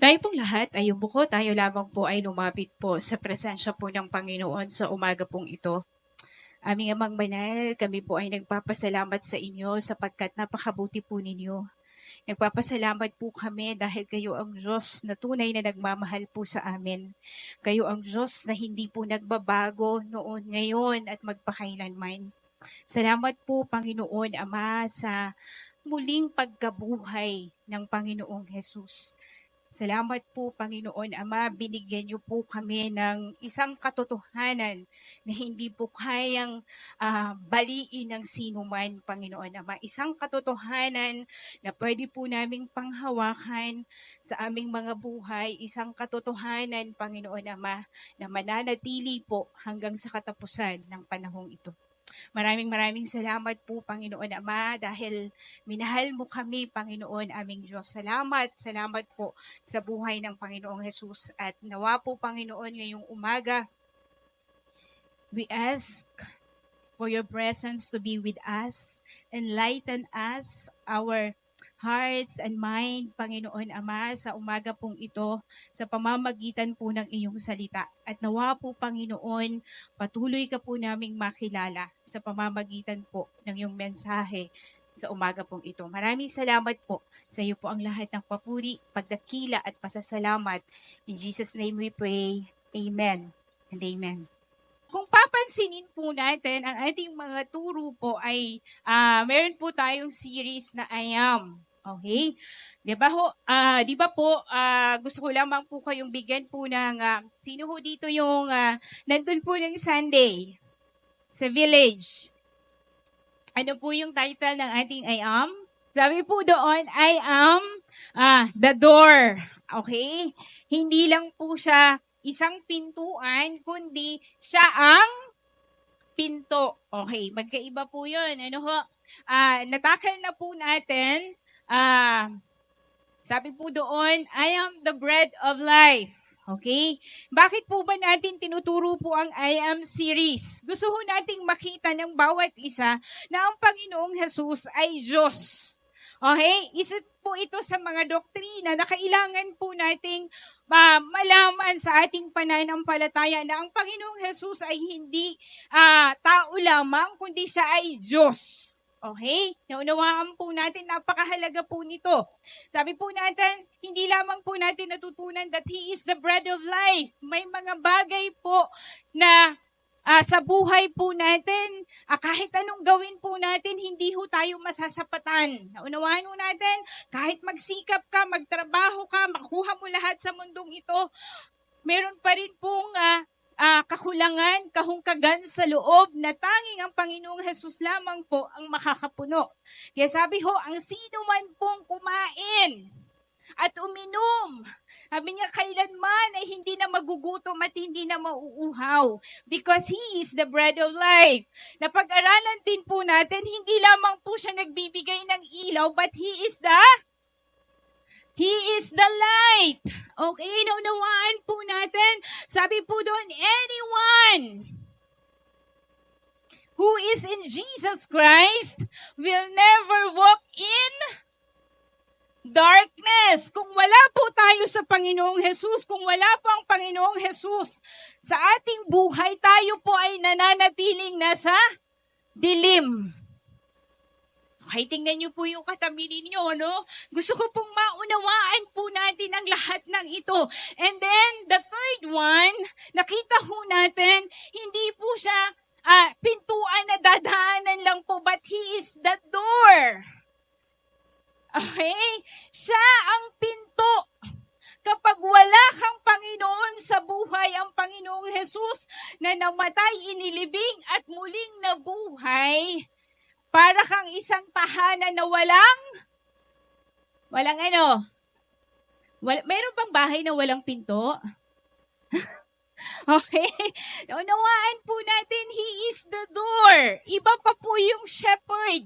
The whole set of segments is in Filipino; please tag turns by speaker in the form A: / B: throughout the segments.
A: Tayo pong lahat ay umuko, tayo lamang po ay lumapit po sa presensya po ng Panginoon sa umaga pong ito. Aming Amang Banal, kami po ay nagpapasalamat sa inyo sapagkat napakabuti po ninyo. Nagpapasalamat po kami dahil kayo ang Diyos na tunay na nagmamahal po sa amin. Kayo ang Diyos na hindi po nagbabago noon, ngayon at magpakailanman. Salamat po Panginoon Ama sa muling pagkabuhay ng Panginoong Jesus. Salamat po, Panginoon Ama, binigyan niyo po kami ng isang katotohanan na hindi po kayang baliin ng sino man, Panginoon Ama. Isang katotohanan na pwede po naming panghawakan sa aming mga buhay. Isang katotohanan, Panginoon Ama, na mananatili po hanggang sa katapusan ng panahong ito. Maraming salamat po, Panginoon Ama, dahil minahal mo kami, Panginoon, aming Diyos. Salamat po sa buhay ng Panginoong Jesus. At nawa po, Panginoon, ngayong umaga, we ask for your presence to be with us, enlighten us, our hearts and mind, Panginoon Ama, sa umaga pong ito, sa pamamagitan po ng iyong salita. At nawa po, Panginoon, patuloy ka po naming makilala sa pamamagitan po ng iyong mensahe sa umaga pong ito. Maraming salamat po. Sa iyo po ang lahat ng papuri, pagdakila at pasasalamat. In Jesus' name we pray. Amen and amen. Kung papansinin po natin, ang ating mga turo po ay meron po tayong series na I Am. Okay? Di ba po, gusto ko lamang po kayong bigyan po ng, sino ho dito yung nandun po ng Sunday sa village? Ano po yung title ng ating I Am? Sabi po doon, I am the door. Okay? Hindi lang po siya isang pintuan, kundi siya ang pinto. Okay, magkaiba po yun. Ano ho? Natakal na po natin. Sabi po doon, I am the bread of life. Okay? Bakit po ba natin tinuturo po ang I Am series? Gusto ho nating makita ng bawat isa na ang Panginoong Jesus ay Diyos. Okay? Isa po ito sa mga doktrina na kailangan po nating malaman sa ating pananampalataya na ang Panginoong Jesus ay hindi tao lamang, kundi siya ay Diyos. Okay? Naunawaan po natin, napakahalaga po nito. Sabi po natin, hindi lamang po natin natutunan that He is the bread of life. May mga bagay po na sa buhay po natin, kahit anong gawin po natin, hindi ho tayo masasapatan. Naunawaan ho natin, kahit magsikap ka, magtrabaho ka, makuha mo lahat sa mundong ito, meron pa rin pong kakulangan, kahungkagan sa loob na tanging ang Panginoong Jesus lamang po ang makakapuno. Kaya sabi ho, ang sino man pong kumain at uminom, sabi niya, kailanman ay hindi na magugutom at hindi na mauuhaw because He is the bread of life. Napag-aralan din po natin, hindi lamang po siya nagbibigay ng ilaw, but He is the light. Okay, naunawaan po natin. Sabi po doon, anyone who is in Jesus Christ will never walk in darkness. Kung wala po tayo sa Panginoong Jesus, kung wala po ang Panginoong Jesus sa ating buhay, tayo po ay nananatiling nasa dilim. Okay, tingnan niyo po yung katabi ninyo, no? Gusto ko pong maunawaan po natin ang lahat ng ito. And then, the third one, nakita ho natin, hindi po siya pintuan na dadaanan lang po, but He is the door. Okay? Siya ang pinto. Kapag wala kang Panginoon sa buhay, ang Panginoong Jesus na namatay, inilibing at muling nabuhay, para kang isang tahanan na walang meron bang bahay na walang pinto? Okay? Unawaan po natin, He is the door. Iba pa po yung shepherd.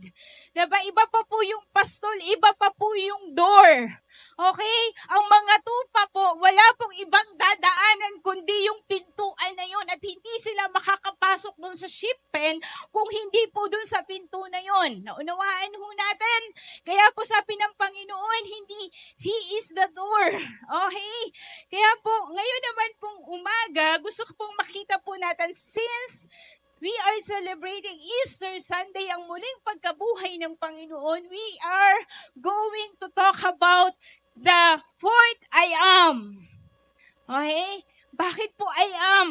A: Diba? Iba pa po yung pastol. Iba pa po yung door. Okay? Ang mga tupa po, wala pong ibang dadaanan kundi yung pintuan na yun at hindi sila makakapasok doon sa ship pen kung hindi po doon sa pinto na yun. Naunawaan ho natin. Kaya po sabi ng Panginoon, He is the door. Okay? Kaya po, ngayon naman pong umaga, gusto ko pong makita po natin since we are celebrating Easter Sunday, ang muling pagkabuhay ng Panginoon, we are going to talk about the fourth I am. Okay? Bakit po I am?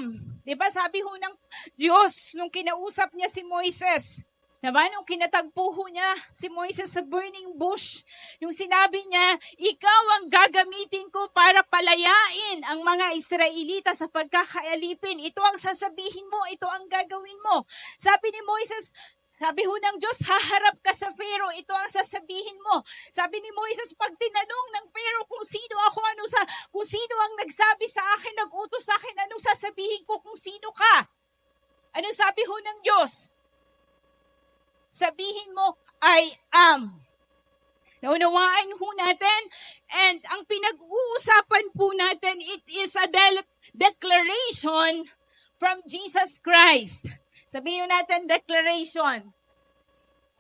A: Diba sabi ho ng Diyos nung kinausap niya si Moises, diba? Nung kinatagpo ho niya si Moises sa burning bush, yung sinabi niya, ikaw ang gagamitin ko para palayain ang mga Israelita sa pagkakaalipin. Ito ang sasabihin mo, ito ang gagawin mo. Sabi ni Moises, sabi ho ng Diyos, haharap ka sa Pharaoh, ito ang sasabihin mo. Sabi ni Moises, pag tinanong ng Pharaoh kung sino ako, kung sino ang nagsabi sa akin, nag-utos sa akin, anong sasabihin ko kung sino ka? Anong sabi ho ng Diyos? Sabihin mo, I am. Naunawaan ho natin. And ang pinag-uusapan po natin, it is a declaration from Jesus Christ. Sabihin natin, declaration.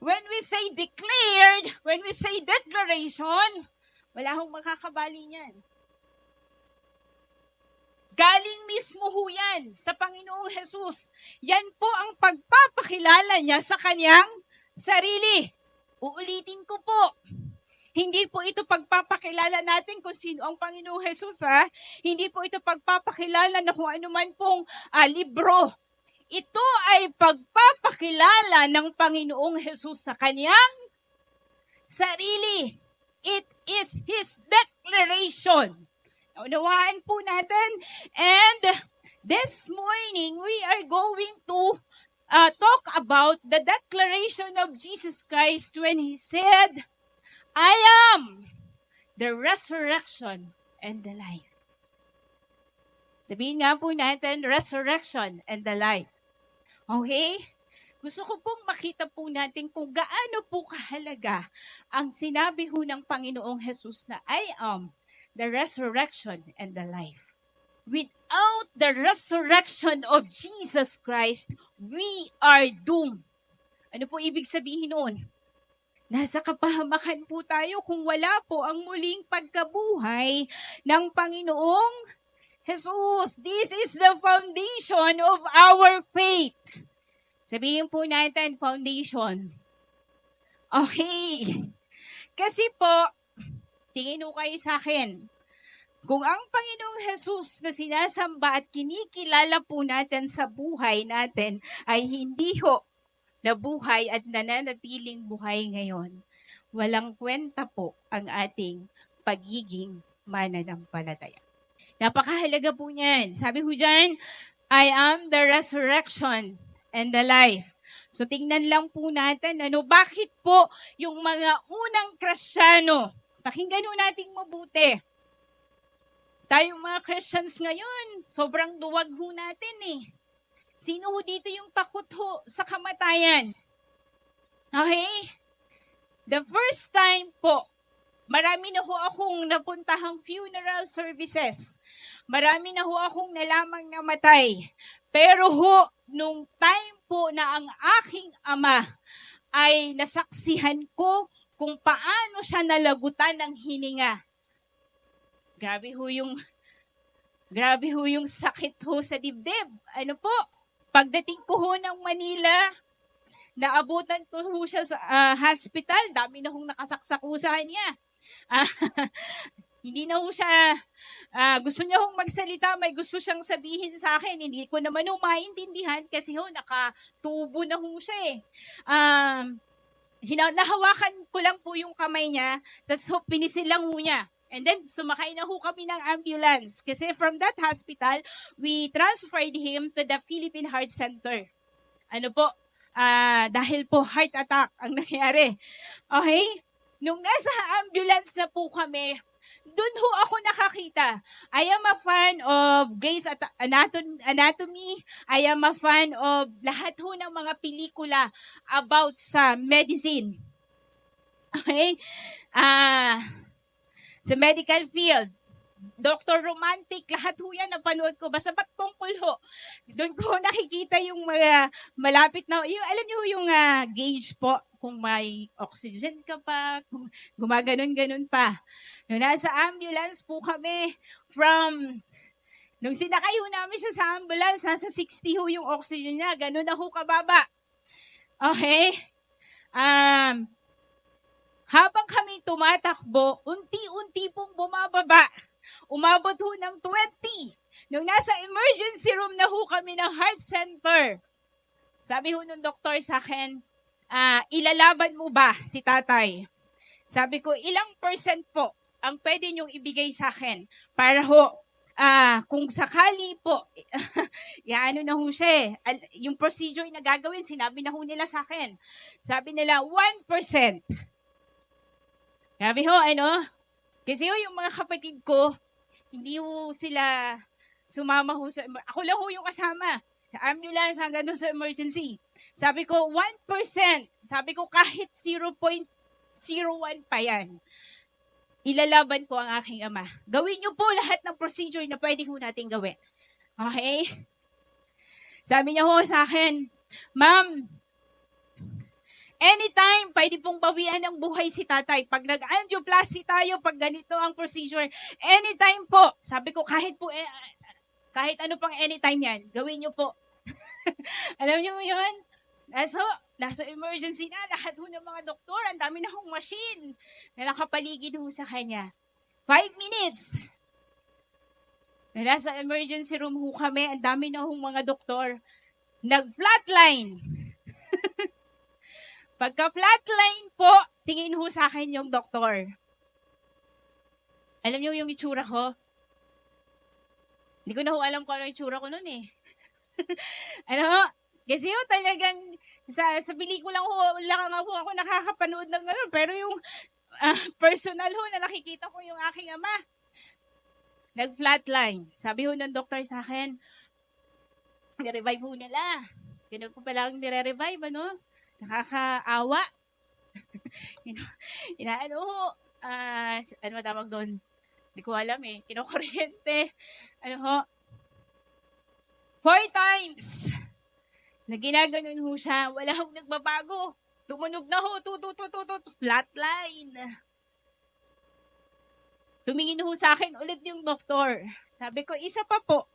A: When we say declared, when we say declaration, wala hong makakabali niyan. Galing mismo ho yan sa Panginoong Jesus. Yan po ang pagpapakilala niya sa kanyang sarili. Uulitin ko po. Hindi po ito pagpapakilala natin kung sino ang Panginoong Jesus, ha? Hindi po ito pagpapakilala na kung ano man pong libro. Ito ay pagpapakilala ng Panginoong Jesus sa kanyang sarili. It is His declaration. Unawaan po natin. And this morning, we are going to talk about the declaration of Jesus Christ when He said, I am the resurrection and the life. Sabihin nga po natin, resurrection and the life. Okay? Gusto ko pong makita po natin kung gaano po kahalaga ang sinabi ho ng Panginoong Jesus na I am the resurrection and the life. Without the resurrection of Jesus Christ, we are doomed. Ano po ibig sabihin noon? Nasa kapahamakan po tayo kung wala po ang muling pagkabuhay ng Panginoong Jesus. This is the foundation of our faith. Sabihin po natin, foundation. Okay. Kasi po, tingin mo kayo sa akin, kung ang Panginoong Jesus na sinasamba at kinikilala po natin sa buhay natin ay hindi ho nabuhay at nananatiling buhay ngayon, walang kwenta po ang ating pagiging mananampalataya. Napakahalaga po niyan. Sabi ho dyan, I am the resurrection and the life. So tingnan lang po natin, bakit po yung mga unang Kristiyano, pakinggan ho natin mabuti. Tayong mga Christians ngayon, sobrang duwag ho natin eh. Sino ho dito yung takot ho sa kamatayan? Okay? The first time po, marami na ho akong napuntahang funeral services. Marami na ho akong nalamang namatay. Pero ho, nung time po na ang aking ama ay nasaksihan ko kung paano siya nalagutan ng hininga. Grabe ho yung sakit ho sa dibdib. Ano po? Pagdating ko ho ng Manila, naabutan ko ho siya sa hospital. Dami na hong nakasaksak ho sa kanya. Hindi na ho siya, gusto niya hong magsalita, may gusto siyang sabihin sa akin. Hindi ko naman ho maintindihan kasi ho, nakatubo na ho siya eh. Nahawakan ko lang po yung kamay niya, tapos pinisil lang ho niya. And then, sumakay na ho kami ng ambulance. Kasi from that hospital, we transferred him to the Philippine Heart Center. Ano po? Dahil po heart attack ang nangyari. Okay? Nung nasa ambulance na po kami, doon ho ako nakakita. I am a fan of Grey's Anatomy. I am a fan of lahat ho ng mga pelikula about sa medicine. Okay? sa medical field. Dr. Romantic, lahat ho yan napanood ko. Basta ba't tungkol ho? Doon ko nakikita yung mga malapit na, yung, alam niyo yung gauge po, kung may oxygen ka pa, kung gumaganon-ganon pa. Nung nasa ambulance po kami, nung sinakay ho namin siya sa ambulance, nasa 60 ho yung oxygen niya, ganon na ho kababa. Okay? Habang kami tumatakbo, unti-unti pong bumababa. Umabot ho ng 20. Nung nasa emergency room na ho kami ng heart center, sabi ho nung doktor sa akin, ilalaban mo ba si tatay? Sabi ko, ilang percent po ang pwede niyong ibigay sa akin para ho, kung sakali po, yaano na ho siya yung procedure na gagawin, sinabi na ho nila sa akin. Sabi nila, 1%. Sabi ho, kasi ho, yung mga kapatid ko, hindi ho sila sumama ho sa, ako lang ho yung kasama. Sa ambulance hanggang doon sa emergency. Sabi ko, 1%. Sabi ko, kahit 0.01 pa yan. Ilalaban ko ang aking ama. Gawin niyo po lahat ng procedure na pwede ho natin gawin. Okay? Sabi niya ho sa akin, Ma'am, anytime, pwede pong bawian ng buhay si tatay. Pag nag-angioplasty tayo, pag ganito ang procedure, anytime po. Sabi ko, kahit kahit ano pang anytime yan, gawin niyo po. Alam niyo mo yun? Nasa emergency na, lahat ho ng mga doktor, ang dami na hong machine na nakapaligid ho sa kanya. 5 minutes. Nasa emergency room ho kami, ang dami na hong mga doktor. Nag-flatline. Pagka-flatline po, tingin ho sa akin yung doktor. Alam niyo yung itsura ko? Hindi ko na ho alam kung ano yung itsura ko noon eh. Kasi ho talagang sa pelikula ho, lang ho ako nakakapanood ng gano'n. Pero yung personal ho na nakikita ko yung aking ama. Nag-flatline. Sabi ho ng doktor sa akin, nire-revive ho nila. Ganun po pala ang nire-revive, nakakaawa. Ano tawag doon? Hindi ko alam eh. Kinokuryente. 4 times na ginaganon ho siya. Wala hong nagbabago. Tumunog na ho. Flatline. Tumingin ho sa akin ulit yung doktor. Sabi ko, isa pa po.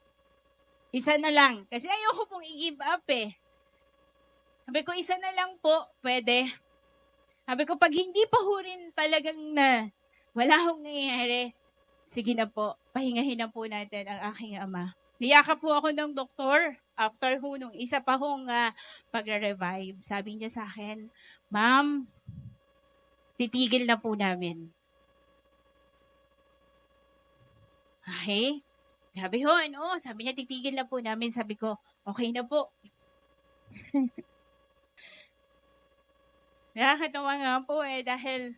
A: Isa na lang. Kasi ayoko pong i-give up eh. Sabi ko, isa na lang po, pwede. Sabi ko, pag hindi pa ho rin talagang wala hong nangyayari, sige na po, pahingahin na po natin ang aking ama. Niyakap po ako ng doktor after ho nung isa pa hong pag-revive. Sabi niya sa akin, Ma'am, titigil na po namin. Okay? Sabi ho, sabi niya, titigil na po namin. Sabi ko, okay na po. Nakakatawa nga po dahil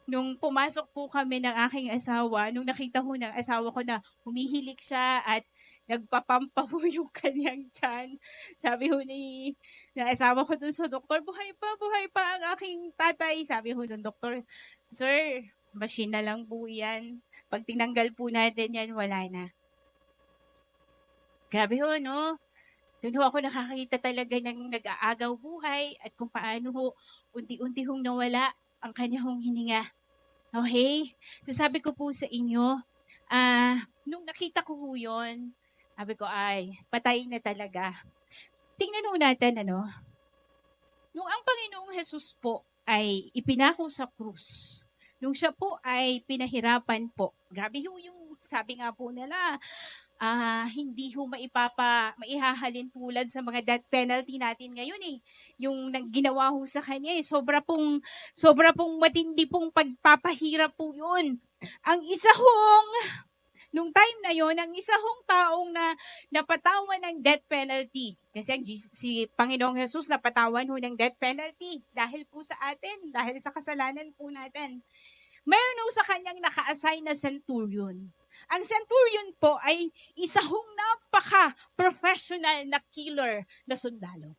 A: nung pumasok po kami ng aking asawa, nung nakita ko ng asawa ko na humihilik siya at nagpapampa po yung kanyang tiyan. Sabi ho ng asawa ko dun sa doktor, buhay pa ang aking tatay. Sabi ho ng doktor, Sir, machine na lang po yan. Pag tinanggal po natin yan, wala na. Grabe ho, doon ho ako nakakita talaga ng nag-aagaw buhay at kung paano ho unti-unti hong nawala ang kanyang hininga. Okay? So sabi ko po sa inyo, nung nakita ko ho yun, sabi ko ay, patay na talaga. Tingnan ho natin, nung ang Panginoong Jesus po ay ipinako sa krus, nung siya po ay pinahirapan po, grabe ho yung sabi nga po nila, hindi ho maihahalin tulad sa mga death penalty natin ngayon eh. Yung ginawa ho sa kanya eh, sobra pong matindi pong pagpapahirap po yun. Ang isa hong, nung time na yon, ang isa hong taong na napatawan ng death penalty. Kasi si Panginoong Jesus napatawan ho ng death penalty dahil po sa atin, dahil sa kasalanan po natin. Meron ho sa kanyang naka-assign na centurion. Ang centurion po ay isa hong napaka-professional na killer na sundalo.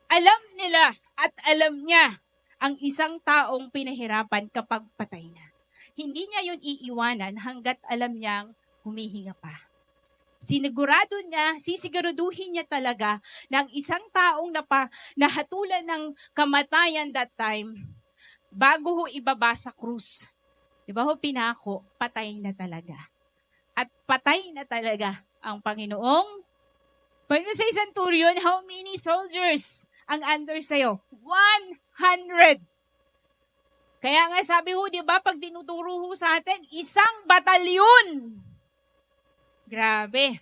A: Alam nila at alam niya ang isang taong pinahirapan kapag patay na. Hindi niya yun iiwanan hanggat alam niyang humihinga pa. Sisiguraduhin niya talaga na ang isang taong nahatulan ng kamatayan that time, bago ho ibaba sa krus, di ba ho pinako, patay na talaga. At patay na talaga ang Panginoong. Pag sa centurion, how many soldiers ang under sa'yo? 100. Kaya nga sabi ho, di ba, pag dinuturo ho sa atin, isang batalyon. Grabe.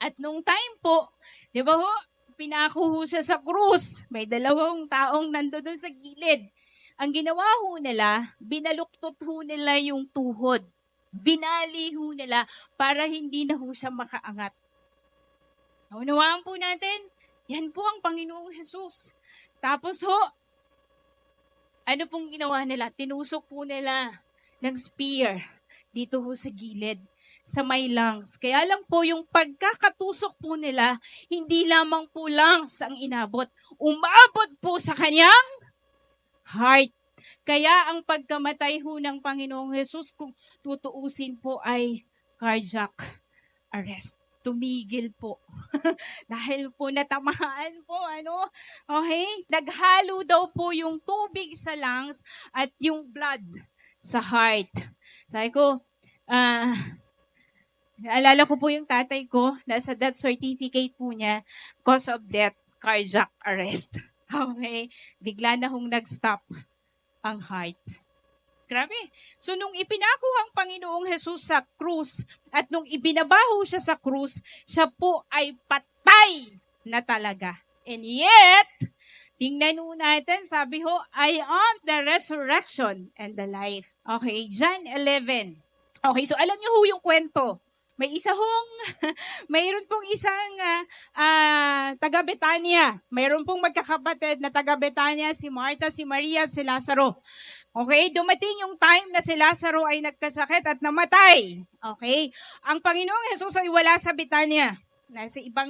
A: At nung time po, di ba ho, pinako ho sa krus. May 2 taong nandoon sa gilid. Ang ginawa ho nila, binaluktot ho nila yung tuhod. Binali ho nila para hindi na ho siya makaangat. Naunawaan po natin, yan po ang Panginoong Jesus. Tapos ho, ano pong ginawa nila? Tinusok po nila ng spear dito ho sa gilid, sa may lungs. Kaya lang po yung pagkakatusok po nila, hindi lamang po lungs ang inabot. Umabot po sa kanyang heart. Kaya ang pagkamatay ho ng Panginoong Jesus, kung tutuusin po, ay cardiac arrest. Tumigil po. Dahil po natamaan po, okay? Naghalo daw po yung tubig sa lungs at yung blood sa heart. Sabi ko, naalala ko po yung tatay ko, nasa death certificate po niya, cause of death, cardiac arrest. Okay? Bigla na hong nag-stop ang heart. Grabe. So, nung ipinako ang Panginoong Jesus sa krus at nung ibinabaho siya sa krus, siya po ay patay na talaga. And yet, tingnan mo natin, sabi ho, I am the resurrection and the life. Okay, John 11. Okay, so alam niyo ho yung kwento. Mayroon pong isang taga Betania. Mayroon pong magkakapatid na taga Betania, si Martha, si Maria at si Lazaro. Okay, dumating yung time na si Lazaro ay nagkasakit at namatay. Okay, ang Panginoong Jesus ay wala sa Betania. Nasa ibang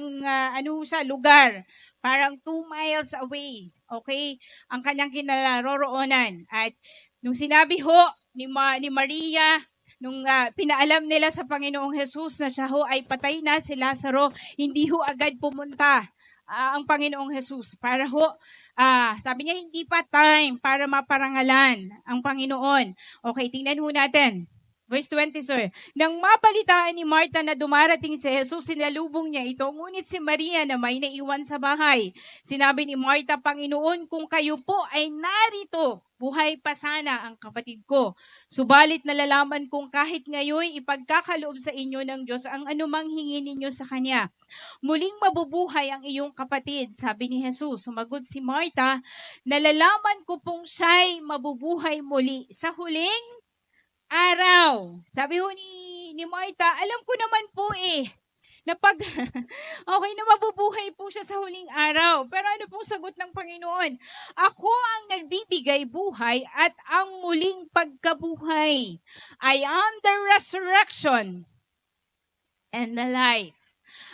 A: lugar. Parang 2 miles away. Okay, ang kanyang kinaroroonan. At nung sinabi ho ni Maria, nung pinaalam nila sa Panginoong Jesus na siya ho ay patay na, si Lazaro, hindi ho agad pumunta ang Panginoong Jesus para ho, sabi niya hindi pa time para maparangalan ang Panginoon. Okay, tingnan ho natin. Verse 20, sir. Nang mabalitaan ni Martha na dumarating si Jesus, sinalubong niya ito. Ngunit si Maria na may naiwan sa bahay. Sinabi ni Martha, Panginoon, kung kayo po ay narito, buhay pa sana ang kapatid ko. Subalit nalalaman kong kahit ngayon ipagkakaloob sa inyo ng Diyos ang anumang hingin ninyo sa Kanya. Muling mabubuhay ang iyong kapatid, sabi ni Jesus. Sumagot si Martha, nalalaman ko pong siya'y mabubuhay muli sa huling araw. Sabi ho ni Martha, alam ko naman po na okay na mabubuhay po siya sa huling araw. Pero ano pong sagot ng Panginoon? Ako ang nagbibigay buhay at ang muling pagkabuhay. I am the resurrection and the life.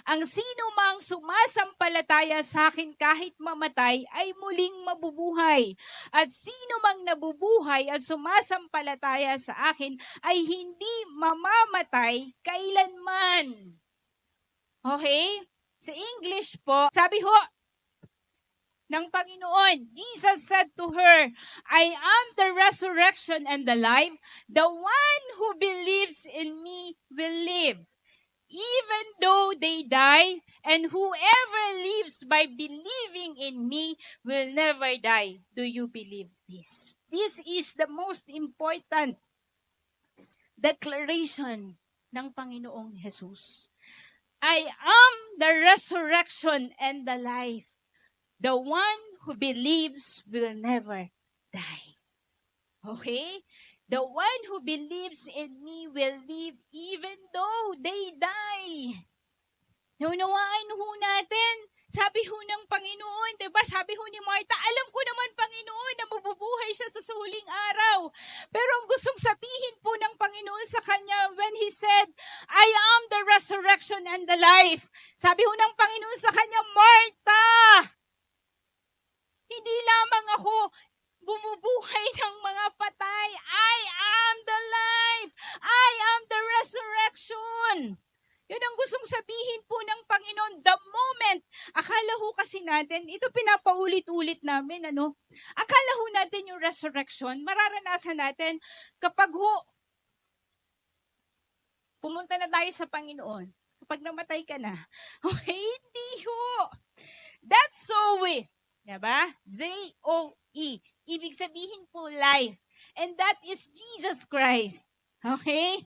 A: Ang sino mang sumasampalataya sa akin kahit mamatay ay muling mabubuhay. At sino mang nabubuhay at sumasampalataya sa akin ay hindi mamamatay kailanman. Okay? Sa English po, sabi ho ng Panginoon, Jesus said to her, I am the resurrection and the life. The one who believes in me will live, even though they die, and whoever lives by believing in me will never die. Do you believe this? This is the most important declaration ng Panginoong Jesus. I am the resurrection and the life. The one who believes will never die. Okay? The one who believes in me will live even though they die. Naunawaan ho natin. Sabi ho ng Panginoon, diba? Sabi ho ni Martha, alam ko naman, Panginoon, na mabubuhay siya sa huling araw. Pero ang gustong sabihin po ng Panginoon sa kanya when He said, I am the resurrection and the life. Sabi ho ng Panginoon sa kanya, Martha, hindi lamang ako bumubuhay ng mga patay. I am the life. I am the resurrection. Yun ang gustong sabihin po ng Panginoon. The moment, akala ho kasi natin, ito pinapaulit-ulit namin, akala ho natin yung resurrection, mararanasan natin kapag pumunta na tayo sa Panginoon. Kapag namatay ka na. Okay, hindi ho. That's Zoe. Diba? Z-O-E. Ibig sabihin po life. And that is Jesus Christ. Okay?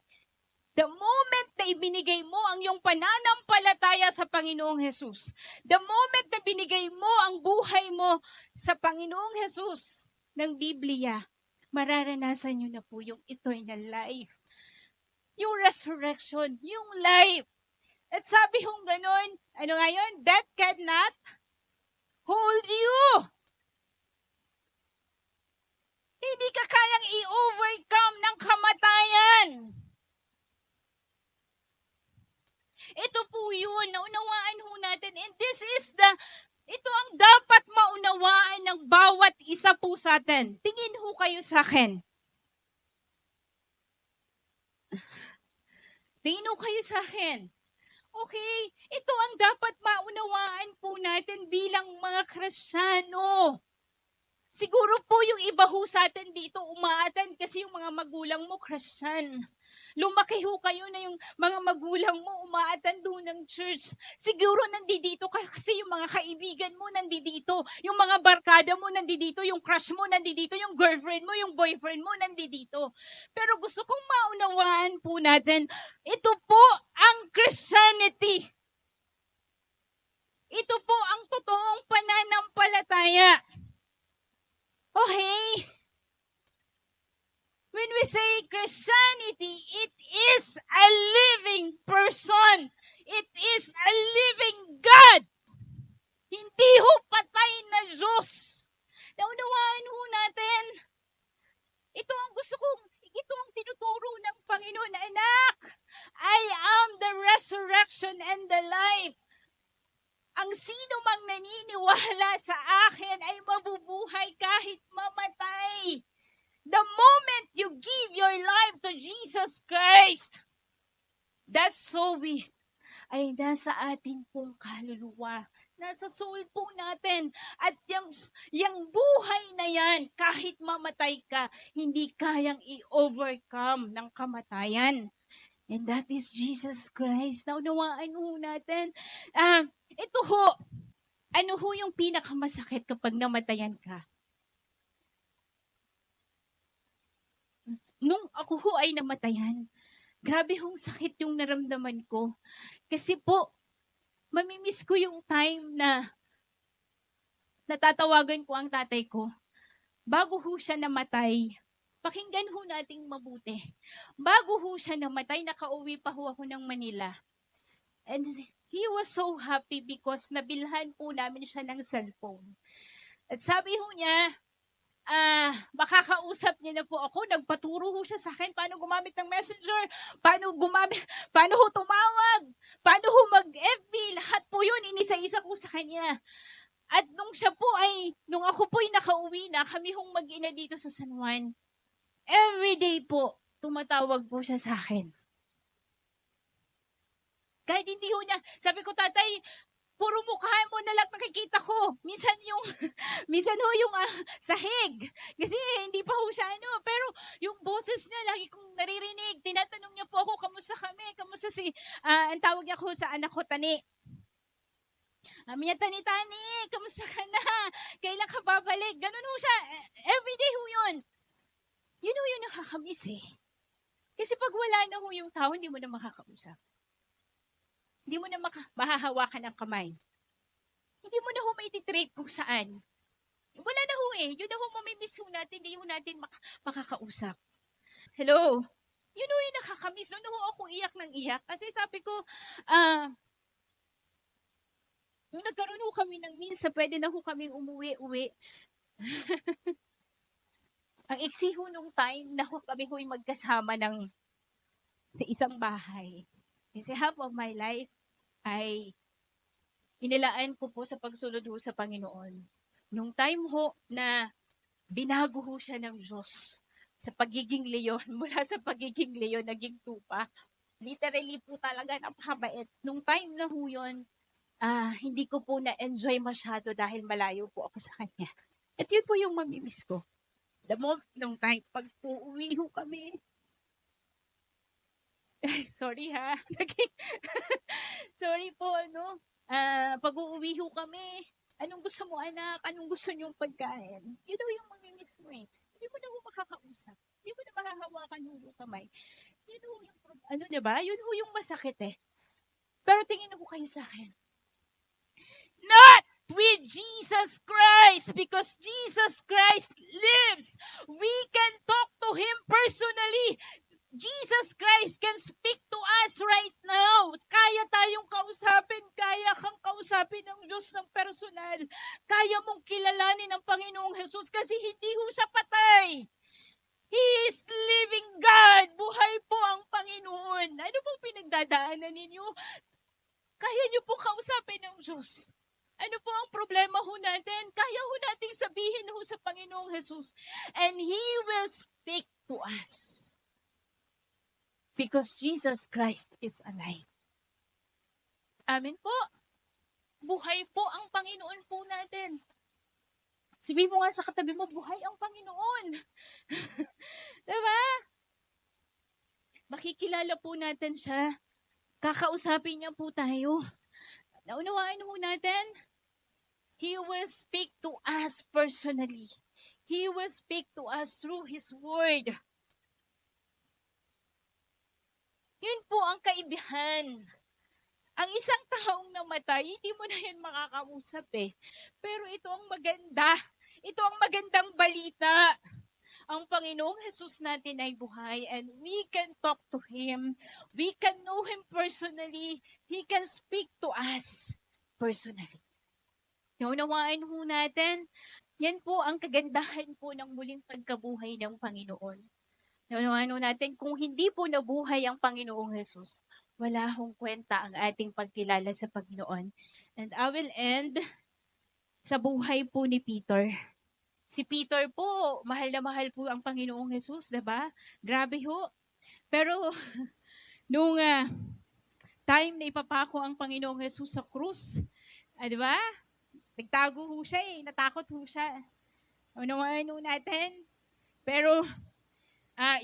A: The moment na ibinigay mo ang iyong pananampalataya sa Panginoong Jesus, the moment na binigay mo ang buhay mo sa Panginoong Jesus ng Biblia, mararanasan nyo na po yung eternal life. Yung resurrection, yung life. At sabi kong ganun, ano nga yun? Death cannot hold you. Hindi ka kayang i-overcome ng kamatayan. Ito po yun, naunawaan ho natin. And ito ang dapat maunawaan ng bawat isa po sa atin. Tingin ho kayo sa akin. Tingin ho kayo sa akin. Okay, ito ang dapat maunawaan po natin bilang mga Kristiyano. Siguro po yung iba ho sa atin dito umaattend kasi yung mga magulang mo Christian. Lumaki ho kayo na yung mga magulang mo umaattend ho ng church. Siguro nandito kasi yung mga kaibigan mo nandito, yung mga barkada mo nandito, yung crush mo nandito, yung girlfriend mo, yung boyfriend mo nandito. Pero gusto kong maunawaan po natin, ito po ang Christianity. Ito po ang totoong pananampalataya. Okay? When we say Christianity, it is a living person. It is a living God. Hindi ho patay na Diyos. Naunawaan ho natin. Ito ang tinuturo ng Panginoon, anak. I am the resurrection and the life. Ang sino mang naniniwala sa akin ay mabubuhay kahit mamatay. The moment you give your life to Jesus Christ, that soul ay nasa atin pong kaluluwa. Nasa soul po natin. At yung buhay na yan, kahit mamatay ka, hindi kayang i-overcome ng kamatayan. And that is Jesus Christ. Naunawaan ho natin. Ito ho, ano ho yung pinakamasakit kapag namatayan ka? Nung ako ho ay namatayan, grabe hong sakit yung naramdaman ko. Kasi po, mamimiss ko yung time na natatawagan ko ang tatay ko. Bago ho siya namatay, pakinggan ho nating mabuti. Bago ho siya namatay, nakauwi pa ho ako ng Manila. And he was so happy because nabilhan po namin siya ng cellphone. At sabi ho niya, makakausap niya na po ako, nagpaturo ho siya sa akin paano gumamit ng messenger, paano ho tumawag, paano ho mag-FB, lahat po yun, inisa-isa ko sa kanya. At nung ako po'y nakauwi na, kami hong mag-ina dito sa San Juan, everyday po, tumatawag po siya sa akin. Kahit hindi ho niya, sabi ko, tatay, puro mukha mo na lang nakikita ko. Minsan ho yung sahig. Kasi hindi pa ho siya pero yung boses niya, lagi kong naririnig. Tinatanong niya po ako, kamusta kami? Kamusta ang tawag niya ko sa anak ko, Tani. Niya, Tani, kamusta ka na? Kailan ka babalik? Ganun ho siya. Everyday ho yun. Yun ho yung nakakamiss eh. Kasi pag wala na ho yung tao, hindi mo na makakausap. Hindi mo na mahahawakan ang kamay. Hindi mo na ho maititreat kung saan. Wala na ho eh. Yun na ho mamimiss ho natin. Hindi ho natin makakausap. Hello? Yun ho yung nakakamiss. Doon ho ako iyak ng iyak. Kasi sabi ko, nung nagkaroon ho kami ng minsan, pwede na ho kaming umuwi-uwi. Ang iksi ho nung time na kami ho yung magkasama sa isang bahay. Kasi half of my life ay inilaan ko po sa pagsunod ho sa Panginoon. Nung time ho na binago ho siya ng Diyos sa pagiging leon. Mula sa pagiging leon, naging tupa. Literally po talaga napakabait. Nung time na ho yun, hindi ko po na-enjoy masyado dahil malayo po ako sa kanya. At yun po yung mamimiss ko. Nung time, pag po uwi ho kami, sorry ha, sorry po, pag uuwi ho kami, anong gusto mo anak, anong gusto niyong pagkain? Yun daw yung mamimiss mo eh. Hindi mo na ho makakausap. Hindi mo na makahawakan ho yung kamay. Yun ho yung, diba? Yun ho yung masakit eh. Pero tingin ho kayo sa akin. Not with Jesus Christ, because Jesus Christ lives. We can talk to Him personally. Jesus Christ can speak to us right now. Kaya tayong kausapin, kaya kang kausapin ng Diyos ng personal. Kaya mong kilalanin ang Panginoong Jesus kasi hindi ho siya patay. He is living God. Buhay po ang Panginoon. Ano pong pinagdadaanan ninyo? Kaya niyo po kausapin ng Diyos. Ano po ang problema ho natin? Kaya ho nating sabihin ho sa Panginoong Jesus. And He will speak to us. Because Jesus Christ is alive. Amen po. Buhay po ang Panginoon po natin. Sabihin mo nga sa katabi mo, buhay ang Panginoon. Diba? Makikilala po natin siya. Kakausapin niya po tayo. Naunawaan ho natin? He will speak to us personally. He will speak to us through His Word. Yun po ang kaibahan. Ang isang taong namatay, hindi mo na yan makakausap eh. Pero ito ang maganda. Ito ang magandang balita. Ang Panginoong Jesus natin ay buhay and we can talk to Him. We can know Him personally. He can speak to us personally. Naunawaan ho natin, yan po ang kagandahan po ng muling pagkabuhay ng Panginoon. Naunawaan ho natin, kung hindi po nabuhay ang Panginoong Jesus, wala hong kwenta ang ating pagkilala sa Panginoon. And I will end sa buhay po ni Peter. Si Peter po, mahal na mahal po ang Panginoong Jesus, diba? Grabe ho. Pero, nung time na ipapako ang Panginoong Jesus sa krus, diba? Nagtago ho siya eh, natakot ho siya. Unawaan ho natin. Pero,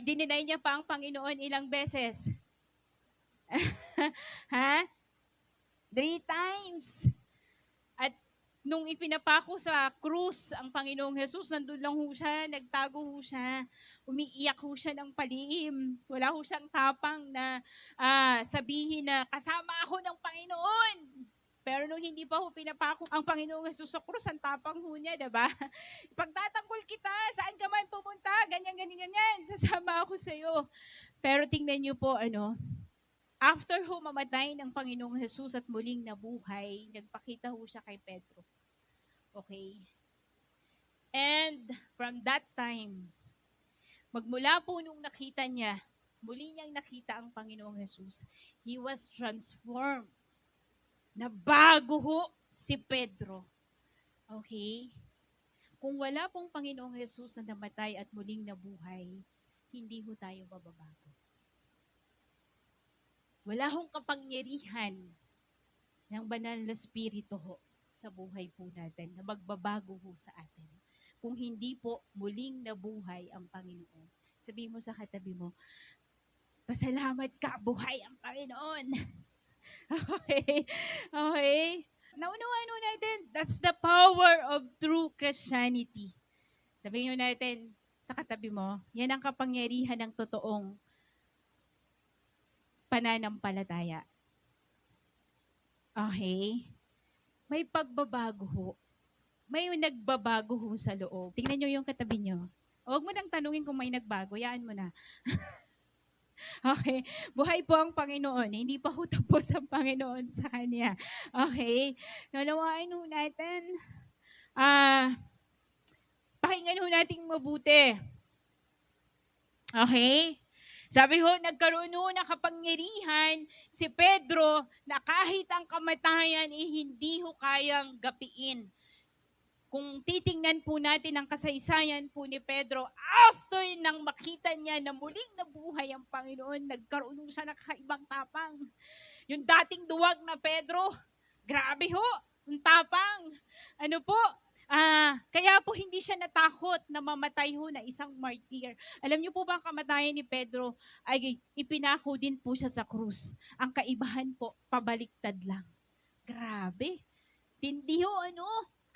A: dininay niya pa ang Panginoon ilang beses. Ha? 3 times. At nung ipinapako sa krus ang Panginoong Jesus, nandun lang ho siya, nagtago ho siya, umiiyak ho siya ng palihim. Wala ho siyang tapang na sabihin na kasama ako ng Panginoon. Pero nung hindi pa ho pinapako ang Panginoong Jesus sa krus, ang tapang ho niya, diba? Pagtatanggol kita, saan ka man pumunta, ganyan, sasama ako sa iyo. Pero tingnan niyo po, after ho mamatay ng Panginoong Jesus at muling nabuhay, nagpakita ho siya kay Pedro. Okay? And from that time, magmula po nung nakita niya, muli niyang nakita ang Panginoong Jesus, he was transformed. Nabago ho si Pedro. Okay? Kung wala pong Panginoong Jesus na namatay at muling nabuhay, hindi ho tayo mababago. Wala hong kapangyarihan ng banal na spirito ho sa buhay po natin na magbabago ho sa atin. Kung hindi po muling nabuhay ang Panginoon. Sabihin mo sa katabi mo, pasalamat ka, buhay ang Panginoon. Okay? Okay? Naunawaan ho natin, that's the power of true Christianity. Sabihin natin sa katabi mo, yan ang kapangyarihan ng totoong pananampalataya. Okay? May pagbabago ho. May nagbabago ho sa loob. Tingnan nyo yung katabi nyo. Huwag mo nang tanungin kung may nagbago. Yaan mo na. Okay? Buhay po ang Panginoon. Hindi pa ho tapos ang Panginoon sa Kanya. Okay? Nalawain ho natin. Pakinggan ho natin mabuti. Okay? Sabi ho, nagkaroon ho ng kapangyarihan si Pedro na kahit ang kamatayan hindi ho kayang gapiin. Kung titingnan po natin ang kasaysayan po ni Pedro, after nang makita niya na muling nabuhay ang Panginoon, nagkaroon siya ng kakaibang tapang. Yung dating duwag na Pedro, grabe ho, ang tapang. Ano po, kaya po hindi siya natakot na mamatay ho na isang martyr. Alam niyo po ba ang kamatayan ni Pedro ay ipinako din po siya sa krus. Ang kaibahan po, pabaliktad lang. Grabe. Tindi ho,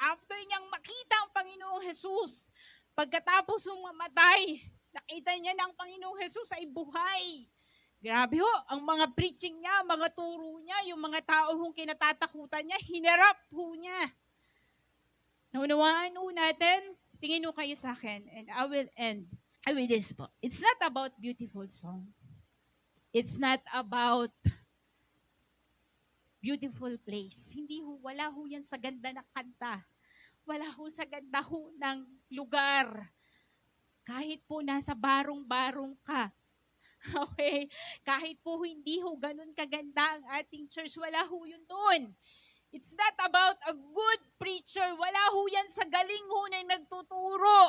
A: after niyang makita ang Panginoong Jesus, pagkatapos mamatay, nakita niya na ang Panginoong Jesus ay buhay. Grabe ho, ang mga preaching niya, mga turo niya, yung mga tao hong kinatatakutan niya, hinarap ho niya. Naunawaan ho natin, tingin ho kayo sa akin, and I will end with this po. It's not about beautiful song. It's not about beautiful place. Hindi ho, wala ho yan sa ganda ng kanta. Wala ho sa ganda ho ng lugar. Kahit po nasa barong-barong ka. Okay? Kahit po hindi ho ganun kaganda ang ating church, wala ho yun doon. It's not about a good preacher. Wala ho yan sa galing ho na nagtuturo.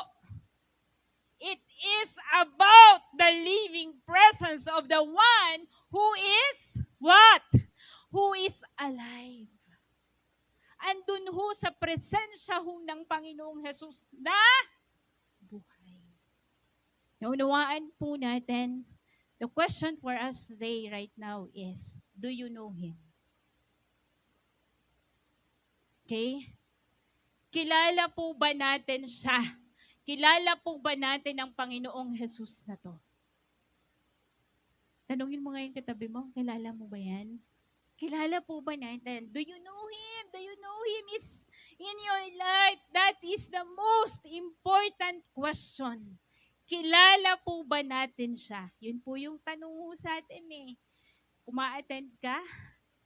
A: It is about the living presence of the one who is what? Who is alive. Andun ho sa presensya ho ng Panginoong Jesus na buhay. Naunawaan po natin, the question for us today right now is, do you know Him? Okay? Kilala po ba natin siya? Kilala po ba natin ang Panginoong Jesus na to? Tanungin mo ngayon katabi mo, kilala mo ba yan? Kilala po ba natin? Do you know Him? Do you know Him is in your life? That is the most important question. Kilala po ba natin siya? Yun po yung tanong sa atin eh. Uma-attend ka?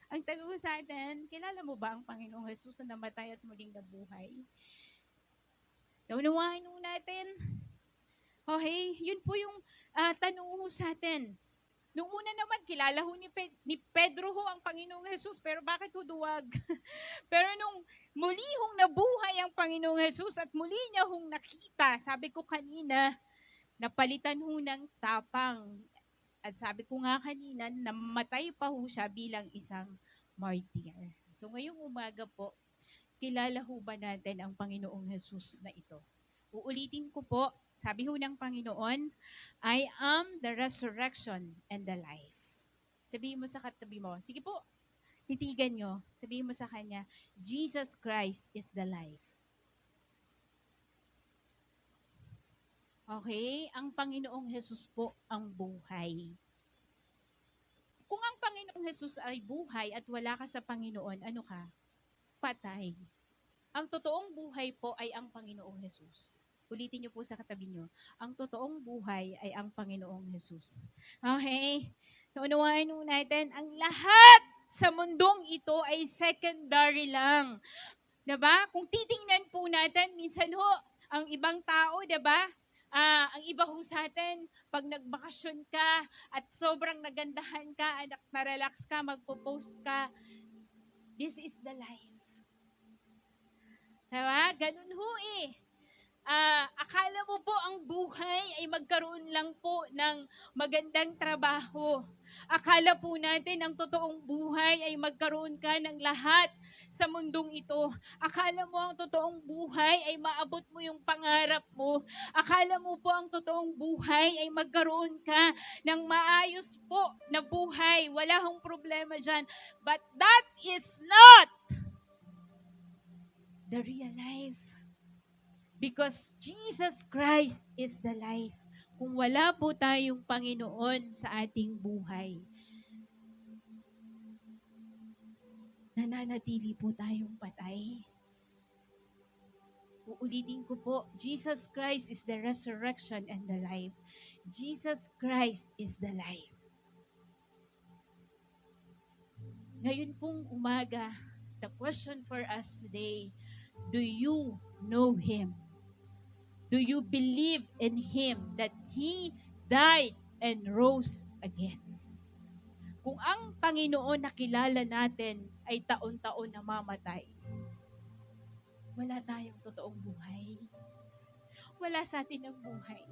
A: Ang tanong sa atin, kilala mo ba ang Panginoong Jesus na namatay at muling nabuhay? Naunawaan natin. Okay, yun po yung tanong sa atin. Nung una naman, kilala ho ni Pedro ho ang Panginoong Jesus, pero bakit ho duwag? Pero nung muli hong nabuhay ang Panginoong Jesus at muli niya hong nakita, sabi ko kanina, napalitan ho ng tapang. At sabi ko nga kanina, namatay pa ho siya bilang isang martyr. So ngayong umaga po, kilala ho ba natin ang Panginoong Jesus na ito? Uulitin ko po, sabi ho ng Panginoon, I am the resurrection and the life. Sabihin mo sa katabi mo, sige po, titigan nyo, sabihin mo sa kanya, Jesus Christ is the life. Okay? Ang Panginoong Jesus po ang buhay. Kung ang Panginoong Jesus ay buhay at wala ka sa Panginoon, ano ka? Patay. Ang totoong buhay po ay ang Panginoong Jesus. Ulitin niyo po sa katabi niyo. Ang totoong buhay ay ang Panginoong Jesus. Okay? Naunawaan natin, ang lahat sa mundong ito ay secondary lang. Diba? Kung titingnan po natin, minsan ho, ang ibang tao, diba? Ang iba ho sa atin, pag nagbakasyon ka at sobrang nagandahan ka, at na-relax ka, magpo-post ka, this is the life. Diba? Ganun ho eh. Akala mo po ang buhay ay magkaroon lang po ng magandang trabaho. Akala po natin ang totoong buhay ay magkaroon ka ng lahat sa mundong ito. Akala mo ang totoong buhay ay maabot mo yung pangarap mo. Akala mo po ang totoong buhay ay magkaroon ka ng maayos po na buhay. Wala hong problema dyan. But that is not the real life. Because Jesus Christ is the life. Kung wala po tayong Panginoon sa ating buhay, nananatili po tayong patay. Uulitin ko po, Jesus Christ is the resurrection and the life. Jesus Christ is the life. Ngayon pong umaga, the question for us today, do you know Him? Do you believe in Him that He died and rose again? Kung ang Panginoon na kilala natin ay taon-taon namamatay, wala tayong totoong buhay. Wala sa atin ang buhay.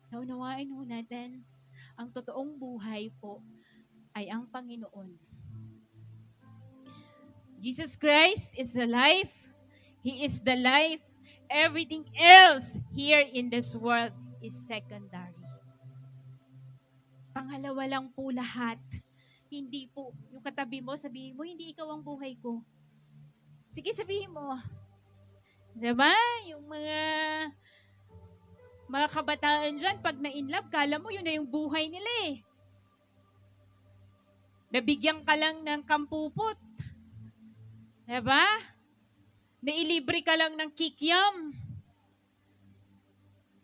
A: Naunawain ho natin, ang totoong buhay po ay ang Panginoon. Jesus Christ is the life. He is the life. Everything else here in this world is secondary. Pangalawa lang po lahat. Hindi po, yung katabi mo, sabihin mo, hindi ikaw ang buhay ko. Sige, sabihin mo. Diba? Yung mga kabataan dyan, pag na-inlove, kala mo yun na yung buhay nila eh. Nabigyan ka lang ng kampupot. Diba? Nailibre ka lang ng kikiam.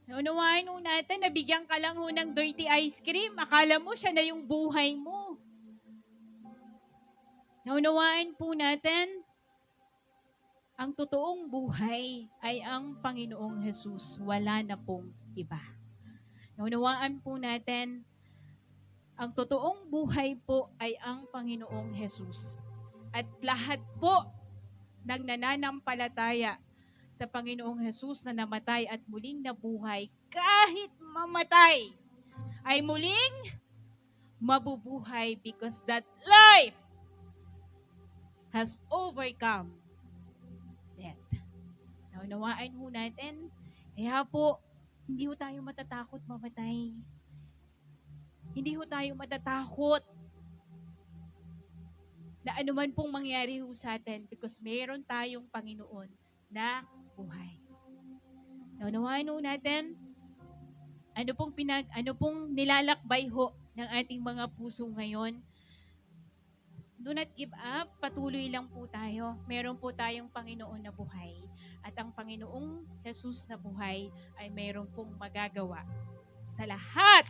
A: Naunawain ho natin, nabigyan ka lang ho ng dirty ice cream. Akala mo siya na yung buhay mo. Naunawain po natin, ang totoong buhay ay ang Panginoong Jesus. Wala na pong iba. Naunawaan po natin, ang totoong buhay po ay ang Panginoong Jesus. At lahat po ng nananampalataya sa Panginoong Jesus na namatay at muling nabuhay, kahit mamatay, ay muling mabubuhay because that life has overcome death. Naunawaan ho natin, kaya po, hindi ho tayo matatakot mamatay. Hindi ho tayo matatakot na anuman pong mangyari ho sa atin because meron tayong Panginoon na buhay. Naunawaan ho natin, ano pong nilalakbay ho ng ating mga puso ngayon. Do not give up. Patuloy lang po tayo. Meron po tayong Panginoon na buhay. At ang Panginoong Jesus na buhay ay meron pong magagawa sa lahat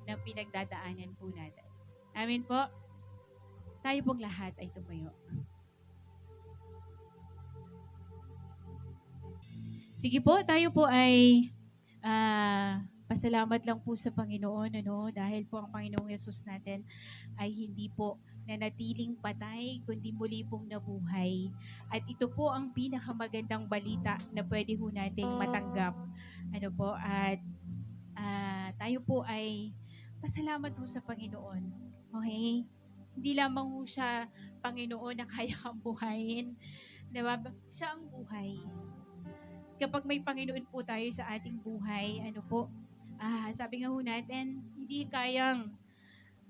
A: ng pinagdadaanan po natin. Amen po. Tayo pong lahat ay tumayo. Sige po, tayo po ay pasalamat lang po sa Panginoon, dahil po ang Panginoong Yesus natin ay hindi po nanatiling patay, kundi muli pong nabuhay. At ito po ang pinakamagandang balita na pwede po nating matanggap. At tayo po ay pasalamat po sa Panginoon. Okay? Hindi lamang po siya Panginoon na kaya kang buhayin. Diba? Siya ang buhay. Kapag may Panginoon po tayo sa ating buhay, sabi nga ho natin, hindi kayang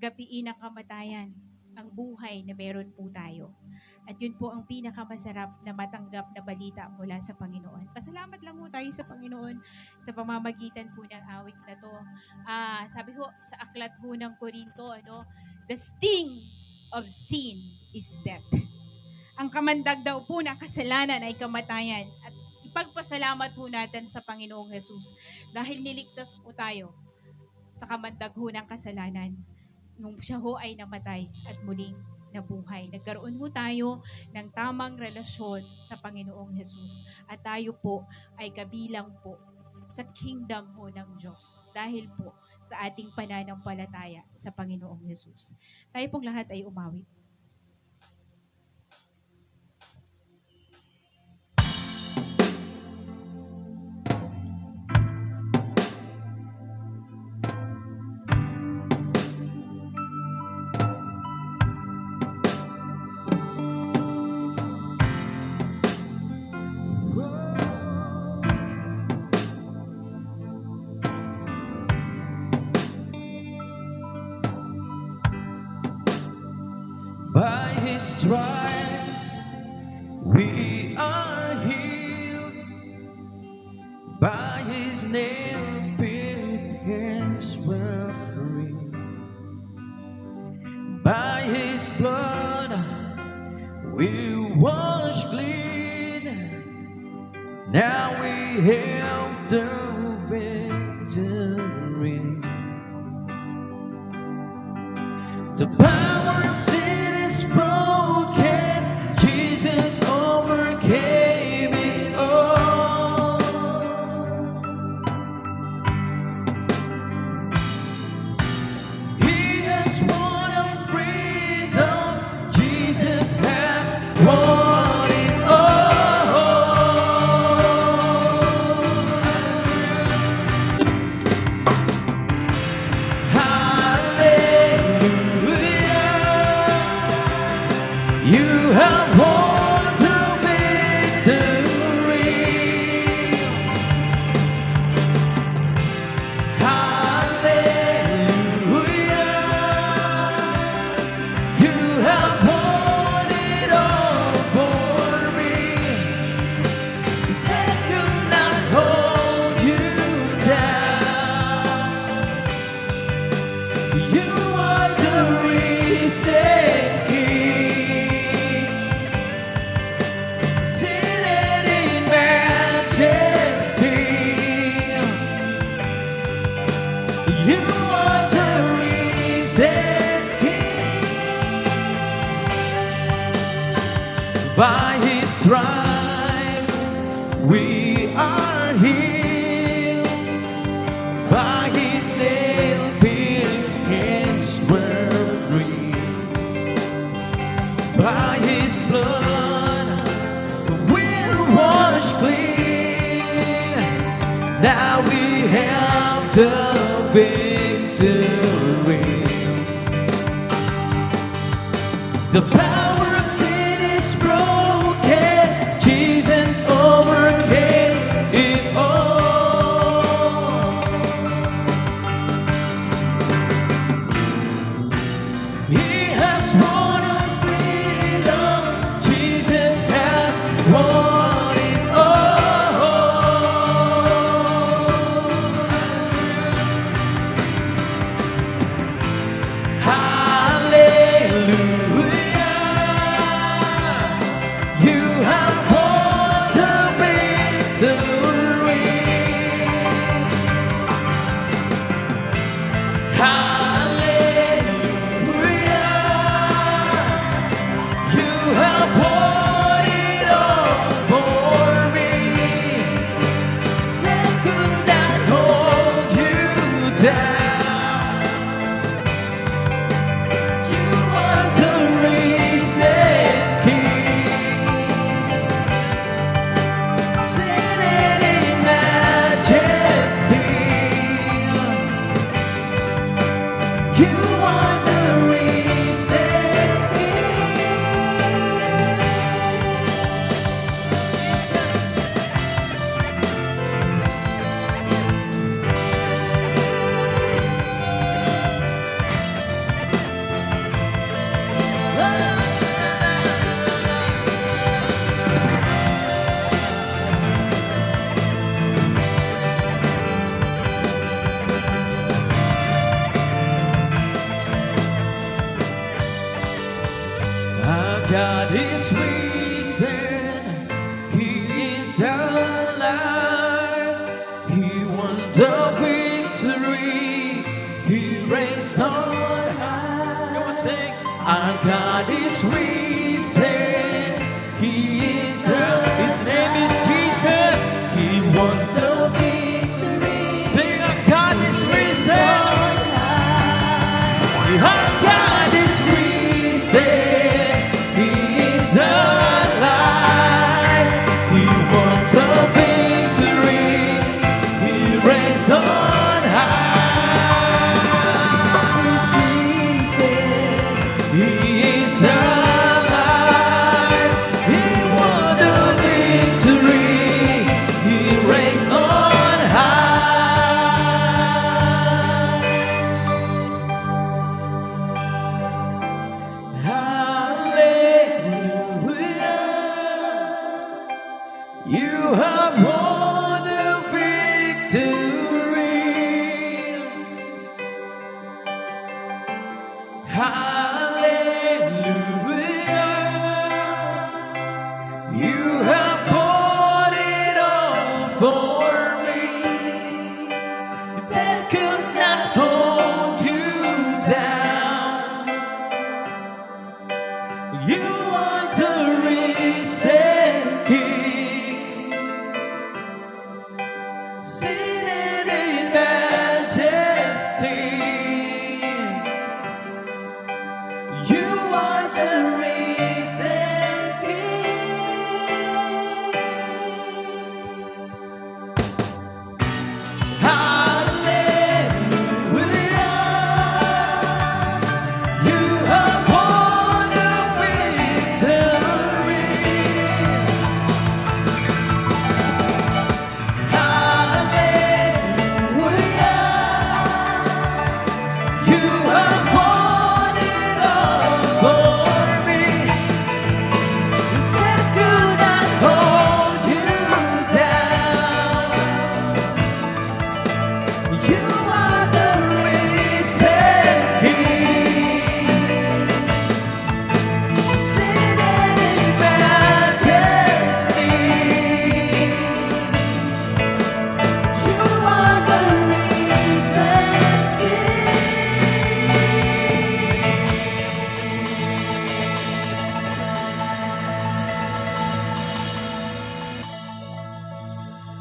A: gapiin ang kamatayan, ang buhay na meron po tayo. At yun po ang pinakamasarap na matanggap na balita mula sa Panginoon. Pasalamat lang po tayo sa Panginoon sa pamamagitan po ng awit na to. Sabi ho, sa aklat ho ng Korinto, the sting of sin is death. Ang kamandag daw po ng kasalanan ay kamatayan. At ipagpasalamat po natin sa Panginoong Jesus dahil niligtas po tayo sa kamandag ho ng kasalanan nung siya ho ay namatay at muling nabuhay. Nagkaroon po tayo ng tamang relasyon sa Panginoong Jesus at tayo po ay kabilang po sa kingdom ho ng Diyos dahil po sa ating pananampalataya sa Panginoong Jesus. Tayo pong lahat ay umawit.
B: By His stripes we are healed. By His nail-pierced hands we're free. By His blood we wash clean. Now we have the victory. The power of sin is broken. Jesus overcame it all. He has won our freedom. Jesus has won we are healed. By his nail-pierced hands we're free. By his blood we're washed clean. Now we have the victory. The power of sin is broken. Jesus overcame it all. He has won our freedom. Jesus has won it all. Hallelujah. You have won the victory. Hallelujah. You have won it all for me. Death could not hold you down. You are the risen King, seated in majesty. You are the risen Our God is risen, He is alive. He won the victory, He reigns on high. Come on, sing. Our God is risen, He is alive. His name is Jesus, He won the victory. Sing, our God is risen. Our God is risen, He is alive. He won the victory, He reigns on high. He is alive. He won the victory, He reigns on high. Hallelujah. You have won the victory. Hallelujah. You have fought it all for me. That could not hold you down. You are the risen King, seated in majesty. You are the risen King.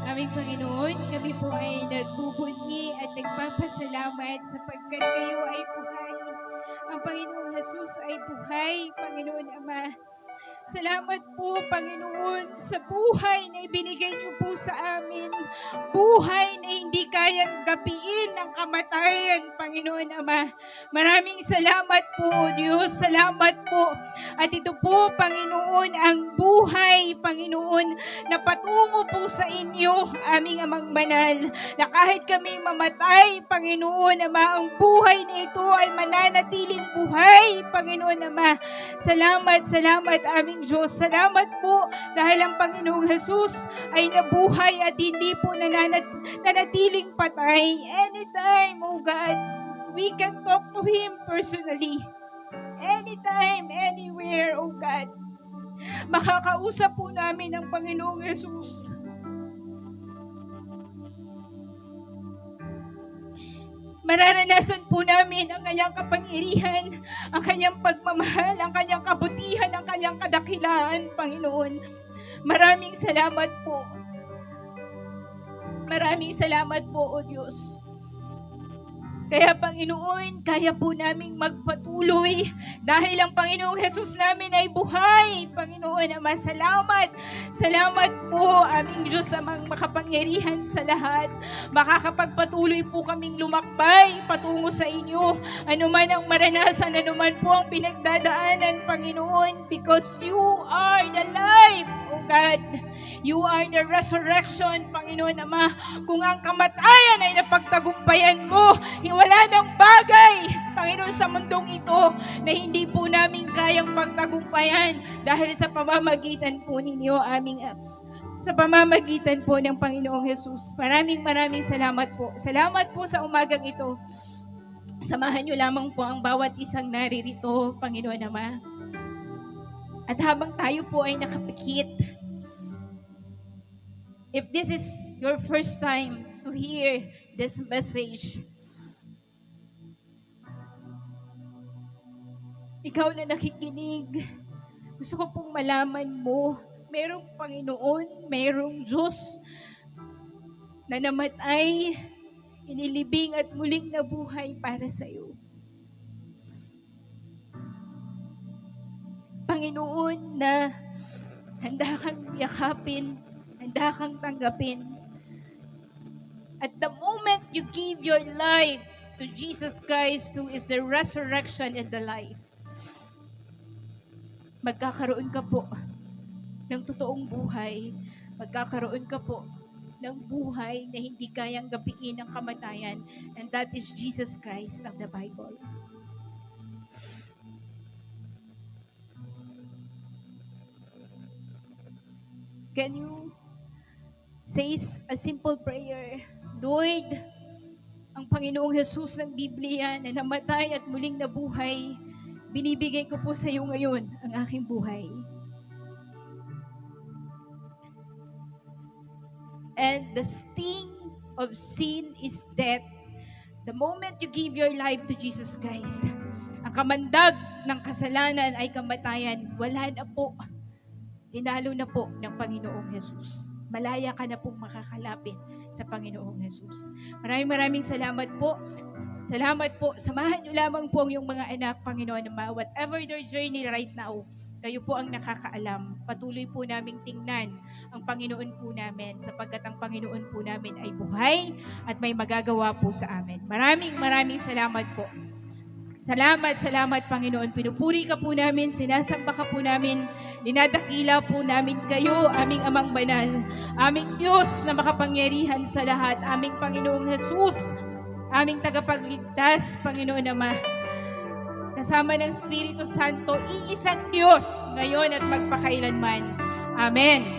A: Aming Panginoon, kami po ay nagbubunyi at nagpapasalamat sapagkat kayo ay buhay. Ang Panginoong Jesus ay buhay, Panginoon Ama. Salamat po, Panginoon, sa buhay na ibinigay niyo po sa amin. Buhay na hindi kayang gapiin ng kamatayan, Panginoon Ama. Maraming salamat po, Diyos. Salamat po. At ito po, Panginoon, ang buhay, Panginoon, na patungo po sa inyo, aming Amang Banal, na kahit kami mamatay, Panginoon Ama, ang buhay na ito ay mananatiling buhay, Panginoon Ama. Salamat, salamat, aming Diyos. Salamat po dahil ang Panginoong Jesus ay nabuhay at hindi po nanatiling patay. Anytime, oh God, we can talk to Him personally. Anytime, anywhere, oh God. Makakausap po namin ang Panginoong Jesus. Mararanasan po namin ang kanyang kapangyarihan, ang kanyang pagmamahal, ang kanyang kabutihan, ang kanyang kadakilaan, Panginoon. Maraming salamat po. Maraming salamat po, O Diyos. Kaya Panginoon, kaya po naming magpatuloy dahil ang Panginoong Jesus namin ay buhay. Panginoon Ama, salamat. Salamat po, aming Diyos, amang makapangyarihan sa lahat. Makakapagpatuloy po kaming lumakbay patungo sa inyo. Ano man ang maranasan, ano man po ang pinagdadaanan, Panginoon, because you are the life, O God. You are the resurrection, Panginoon Ama. Kung ang kamatayan ay napagtagumpayan mo, wala ng bagay, Panginoon, sa mundong ito na hindi po namin kayang pagtagumpayan dahil sa pamamagitan po ninyo, sa pamamagitan po ng Panginoong Jesus. Maraming salamat po. Salamat po sa umagang ito. Samahan niyo lamang po ang bawat isang naririto, Panginoon Ama. At habang tayo po ay nakapikit, if this is your first time to hear this message, ikaw na nakikinig, gusto ko pong malaman mo, merong Panginoon, merong Diyos na namatay, inilibing at muling nabuhay para sa iyo. Panginoon na handa kang yakapin, handa kang tanggapin. At the moment you give your life to Jesus Christ, who is the resurrection and the life, magkakaroon ka po ng totoong buhay. Magkakaroon ka po ng buhay na hindi kayang gapiin ng kamatayan. And that is Jesus Christ of the Bible. Can you say a simple prayer? Lord, ang Panginoong Jesus ng Biblia na namatay at muling nabuhay, binibigay ko po sa iyo ngayon ang aking buhay. And the sting of sin is death. The moment you give your life to Jesus Christ, ang kamandag ng kasalanan ay kamatayan. Wala na po. Tinalo na po ng Panginoong Jesus. Malaya ka na pong makakalapit sa Panginoong Jesus. Maraming salamat po. Salamat po. Samahan niyo lamang po ang iyong mga anak, Panginoon Ama. Whatever their journey right now, kayo po ang nakakaalam. Patuloy po naming tingnan ang Panginoon po namin sapagkat ang Panginoon po namin ay buhay at may magagawa po sa amin. Maraming salamat po. Salamat, Panginoon. Pinupuri ka po namin, sinasamba ka po namin, dinadakila po namin kayo, aming Amang Banal, aming Diyos na makapangyarihan sa lahat, aming Panginoong Jesus, aming tagapagligtas, Panginoon Ama. Kasama ng Espiritu Santo, iisang Diyos, ngayon at magpakailanman. Amen.